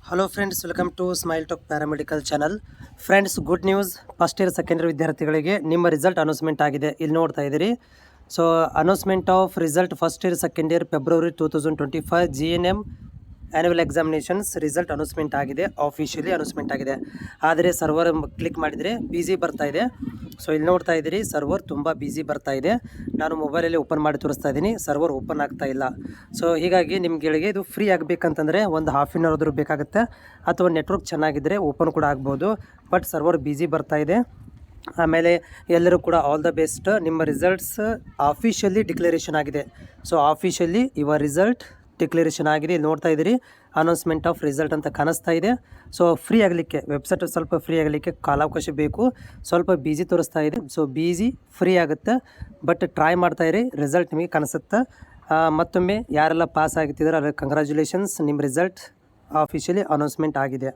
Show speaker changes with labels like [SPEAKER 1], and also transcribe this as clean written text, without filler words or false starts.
[SPEAKER 1] Hello friends, welcome to smile talk paramedical channel. Friends, good news. First year second year ವಿದ್ಯಾರ್ಥಿಗಳಿಗೆ ನಿಮ್ಮ result announcement ಆಗಿದೆ. ಇಲ್ಲಿ ನೋಡ್ತಾ ಇದ್ದೀರಿ. So announcement of result first year second year February 2025 GNM annual examinations result announcement ಆಗಿದೆ. Officially announcement ಆಗಿದೆ. ಆದರೆ server click ಮಾಡಿದರೆ ಬಿಸಿ ಬರ್ತಾ ಇದೆ. ಸೊ ಇಲ್ಲಿ ನೋಡ್ತಾ ಇದ್ದೀರಿ, ಸರ್ವರ್ ತುಂಬ ಬಿಸಿ ಬರ್ತಾ ಇದೆ. ನಾನು ಮೊಬೈಲಲ್ಲಿ ಓಪನ್ ಮಾಡಿ ತೋರಿಸ್ತಾ ಇದ್ದೀನಿ, ಸರ್ವರ್ ಓಪನ್ ಆಗ್ತಾ ಇಲ್ಲ. ಸೊ ಹೀಗಾಗಿ ನಿಮ್ಗಳಿಗೆ ಇದು ಫ್ರೀ ಆಗಬೇಕಂತಂದರೆ ಒಂದು ಹಾಫ್ ಆನ್ ಅವರ್ ಆದರೂ ಬೇಕಾಗುತ್ತೆ, ಅಥವಾ ನೆಟ್ವರ್ಕ್ ಚೆನ್ನಾಗಿದ್ದರೆ ಓಪನ್ ಕೂಡ ಆಗ್ಬೋದು. ಬಟ್ ಸರ್ವರ್ ಬಿಸಿ ಬರ್ತಾ ಇದೆ. ಆಮೇಲೆ ಎಲ್ಲರೂ ಕೂಡ ಆಲ್ ದ ಬೆಸ್ಟ್. ನಿಮ್ಮ ರಿಸಲ್ಟ್ಸ್ ಆಫಿಷಿಯಲಿ ಡಿಕ್ಲರೇಷನ್ ಆಗಿದೆ. So officially your result declaration ಆಗಿದೆ. ಇಲ್ಲಿ ನೋಡ್ತಾ ಇದ್ದೀರಿ, ಅನೌನ್ಸ್ಮೆಂಟ್ ಆಫ್ ರಿಸಲ್ಟ್ ಅಂತ ಕಾಣಿಸ್ತಾ ಇದೆ. ಸೊ ಫ್ರೀ ಆಗಲಿಕ್ಕೆ ವೆಬ್ಸೈಟ್ ಸ್ವಲ್ಪ ಫ್ರೀ ಆಗಲಿಕ್ಕೆ ಕಾಲಾವಕಾಶ ಬೇಕು. ಸ್ವಲ್ಪ ಬಿಸಿ ತೋರಿಸ್ತಾ ಇದೆ. ಸೊ ಬಿಸಿ ಫ್ರೀ ಆಗುತ್ತೆ, ಬಟ್ ಟ್ರೈ ಮಾಡ್ತಾ ಇರಿ, ರಿಸಲ್ಟ್ ನಿಮಗೆ ಕಾಣಿಸುತ್ತೆ. ಮತ್ತೊಮ್ಮೆ ಯಾರೆಲ್ಲ ಪಾಸ್ ಆಗ್ತಿದ್ದಾರೆ ಅವ್ರಿಗೆ ಕಂಗ್ರ್ಯಾಚುಲೇಷನ್ಸ್. ನಿಮ್ಮ ರಿಸಲ್ಟ್ ಆಫಿಷಿಯಲಿ ಅನೌನ್ಸ್ಮೆಂಟ್ ಆಗಿದೆ.